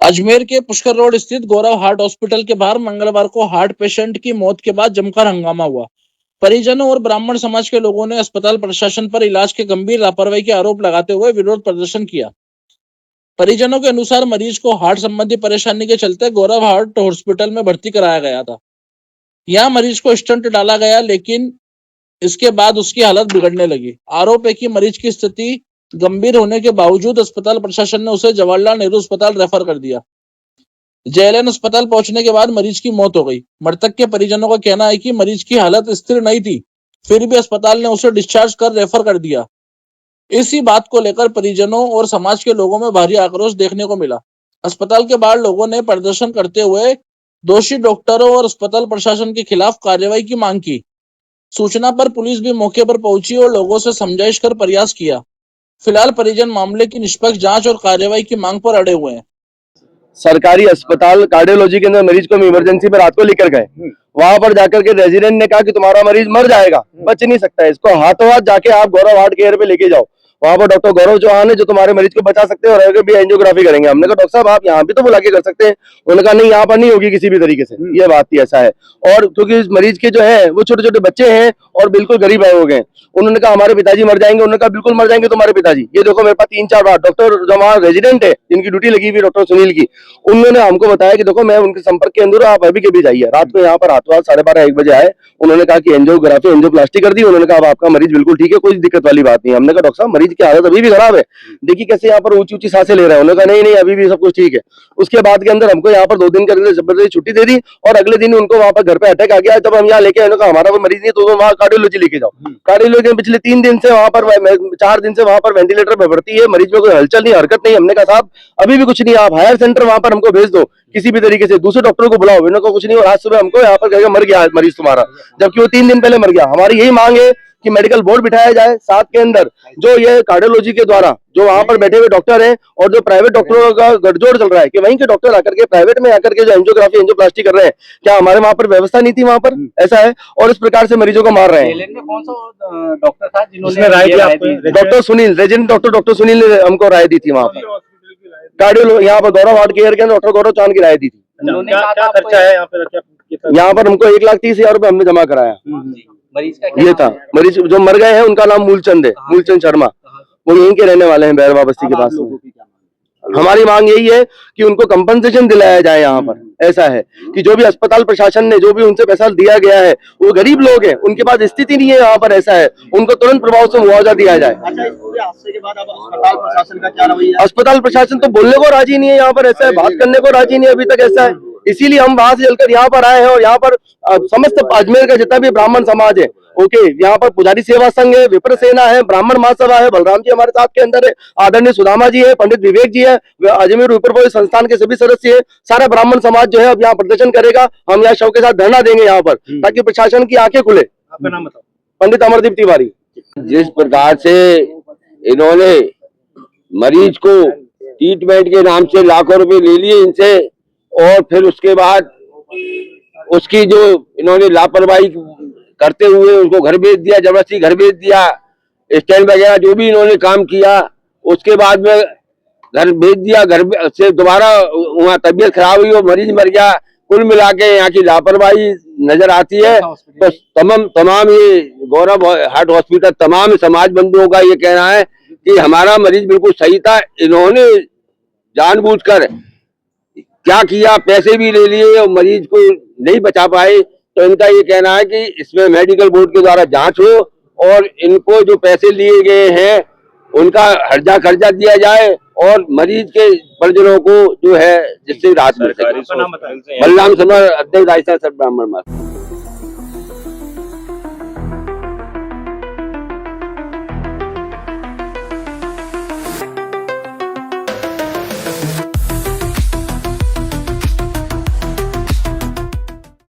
अजमेर के पुष्कर रोड स्थित गौरव heart hospital के बाहर मंगलवार को हार्ट पेशेंट की मौत के बाद जमकर हंगामा हुआ। परिजनों और ब्राह्मण समाज के लोगों ने अस्पताल प्रशासन पर इलाज के गंभीर लापरवाही के आरोप लगाते हुए विरोध प्रदर्शन किया। परिजनों के अनुसार मरीज को हार्ट संबंधी परेशानी के चलते गौरव हार्ट हॉस्पिटल में भर्ती कराया गया था। यहाँ मरीज को स्टंट डाला गया, लेकिन इसके बाद उसकी हालत बिगड़ने लगी। आरोप है कि मरीज की स्थिति गंभीर होने के बावजूद अस्पताल प्रशासन ने उसे जवाहरलाल नेहरू अस्पताल रेफर कर दिया। जेएलएन अस्पताल पहुंचने के बाद मरीज की मौत हो गई। मृतक के परिजनों का कहना है कि मरीज की हालत स्थिर नहीं थी, फिर भी अस्पताल ने उसे डिस्चार्ज कर रेफर कर दिया। इसी बात को लेकर परिजनों और समाज के लोगों में भारी आक्रोश देखने को मिला। अस्पताल के बाहर लोगों ने प्रदर्शन करते हुए दोषी डॉक्टरों और अस्पताल प्रशासन के खिलाफ कार्रवाई की मांग की। सूचना पर पुलिस भी मौके पर पहुंची और लोगों से समझाइश कर प्रयास किया। फिलहाल परिजन मामले की निष्पक्ष जांच और कार्रवाई की मांग पर अड़े हुए हैं। सरकारी अस्पताल कार्डियोलॉजी के अंदर मरीज को हम इमरजेंसी में रात को लेकर गए। वहां पर जाकर के रेजिडेंट ने कहा कि तुम्हारा मरीज मर जाएगा, बच नहीं सकता है, इसको हाथों हाथ जाके आप गौरव हार्ट केयर पे लेके जाओ। वहां पर डॉक्टर गौरव चौहान है जो तुम्हारे मरीज को बचा सकते हैं और आगे भी एंजियोग्राफी करेंगे। हमने कहा डॉक्टर साहब आप यहाँ भी तो बुला के कर सकते हैं। उन्होंने कहा नहीं, यहाँ पर नहीं होगी किसी भी तरीके से, ये बात ही ऐसा है। और क्योंकि इस मरीज के जो है वो छोटे छोटे बच्चे हैं और बिल्कुल गरीब हो गए। उन्होंने कहा हमारे पिताजी मर जाएंगे। उन्होंने कहा बिल्कुल मर जाएंगे तुम्हारे पिताजी। ये देखो मेरे पास 3-4 बार डॉक्टर जो हमारा रेजिडेंट है जिनकी ड्यूटी लगी हुई डॉक्टर सुनील की, उन्होंने हमको बताया कि देखो मैं उनके संपर्क के अंदर, आप अभी के भी जाइए। रात को यहाँ पर रात 12:30-1 बजे आए। उन्होंने कहा कि एंजियोग्राफी एंजियोप्लास्टी कर दी। उन्होंने कहा अब आपका मरीज बिल्कुल ठीक है, कोई दिक्कत वाली बात नहीं है। हमने कहा डॉक्टर साहब मरीज की हालत अभी भी खराब है, देखिए कैसे यहाँ पर ऊंची ऊंची सांसें ले रहे हैं। उन्होंने कहा नहीं नहीं अभी भी सब कुछ ठीक है। उसके बाद के अंदर हमको यहाँ पर 2 दिन करके जबरदस्ती छुट्टी दे दी और अगले दिन उनको वहां पर घर पे अटैक आ गया। जब हम यहाँ लेके आए, हमारा कोई मरीज नहीं तो वहाँ कार्डियोलॉजी लेके जाओ। कार्डियोलॉजी में पिछले 3 दिन से वहां पर 4 दिन से वहां पर वेंटिलेटर पे भर्ती है, मरीज में कोई हलचल नहीं, हरकत नहीं। हमने कहा साहब अभी भी कुछ नहीं, आप हायर सेंटर वहां पर हमको भेज दो किसी भी तरीके से, दूसरे डॉक्टरों को बुलाओ। इन्होंने कुछ नहीं और आज सुबह हमको यहाँ पर कहेगा मर गया मरीज तुम्हारा, जबकि वो 3 दिन पहले मर गया। हमारी यही मांग है कि मेडिकल बोर्ड बिठाया जाए साथ के अंदर, जो ये कार्डियोलॉजी के द्वारा जो वहां पर बैठे हुए डॉक्टर हैं और जो प्राइवेट डॉक्टरों का गठजोड़ चल रहा है कि वहीं के डॉक्टर आकर के प्राइवेट में आकर के जो एंजियोग्राफी एंजियोप्लास्टी कर रहे हैं, क्या हमारे वहां पर व्यवस्था नहीं थी वहां पर? ऐसा है और इस प्रकार से मरीजों को मार रहे हैं। कौन सा डॉक्टर था जिन्होंने राय दी? Doctor Sunil, resident doctor Sunil ने हमको राय दी थी वहां पर। कार्डियोलॉजी यहाँ पर गौरव हार्ट केयर के डॉक्टर गौरव चौहान की राय दी थी। क्या खर्चा है यहाँ पर हमको 1,30,000 रुपए हमने जमा कराया। मरीज का ये था, मरीज जो मर गए हैं उनका नाम मूलचंद है, मूलचंद शर्मा। वो यहीं के रहने वाले हैं, बैरवा बस्ती के पास। हमारी मांग यही है कि उनको कंपनसेशन दिलाया जाए। यहाँ पर ऐसा है कि जो भी अस्पताल प्रशासन ने जो भी उनसे पैसा दिया गया है, वो गरीब लोग हैं, उनके पास स्थिति नहीं है यहाँ पर। ऐसा है उनको तुरंत प्रभाव से मुआवजा दिया जाए। अच्छा, इस पूरे हादसे के बाद अब अस्पताल प्रशासन का क्या रवैया? अस्पताल प्रशासन तो बोलने को राजी नहीं है यहाँ पर। ऐसा है, बात करने को राजी नहीं है अभी तक। ऐसा है, इसीलिए हम वहां से चलकर यहाँ पर आए हैं और यहाँ पर समस्त अजमेर का जितना भी ब्राह्मण समाज है, ओके, यहाँ पर पुजारी सेवा संघ है, विप्र सेना है, ब्राह्मण महासभा है, बलराम जी हमारे साथ के अंदर है, आदरणीय सुदामा जी है, पंडित विवेक जी है, अजमेर विप्र संस्थान के सभी सदस्य है। सारा ब्राह्मण समाज जो है अब यहाँ प्रदर्शन करेगा। हम यहाँ शव के साथ धरना देंगे यहाँ पर, ताकि प्रशासन की आंखें खुले। आपका नाम बताओ। पंडित अमरदीप तिवारी। जिस प्रकार से इन्होंने मरीज को ट्रीटमेंट के नाम से लाखों रुपए ले लिए इनसे, और फिर उसके बाद उसकी जो इन्होंने लापरवाही करते हुए उसको घर भेज दिया, जबरदस्ती घर भेज दिया, स्टैंड वगैरह जो भी इन्होंने काम किया, उसके बाद में घर भेज दिया। घर से दोबारा वहाँ तबीयत खराब हुई और मरीज मर गया। कुल मिला के यहाँ की लापरवाही नजर आती है। तो तमाम ये गौरव हार्ट हॉस्पिटल तमाम समाज बंधुओं का ये कहना है कि हमारा मरीज बिल्कुल सही था। इन्होंने जानबूझकर क्या किया, पैसे भी ले लिए और मरीज को नहीं बचा पाए। तो इनका ये कहना है कि इसमें मेडिकल बोर्ड के द्वारा जांच हो और इनको जो पैसे लिए गए हैं उनका हर्जा खर्चा दिया जाए और मरीज के परिजनों को जो है जिससे राहत मिल सके। बलराम समर, अध्यक्ष राजस्थान सब ब्राह्मण।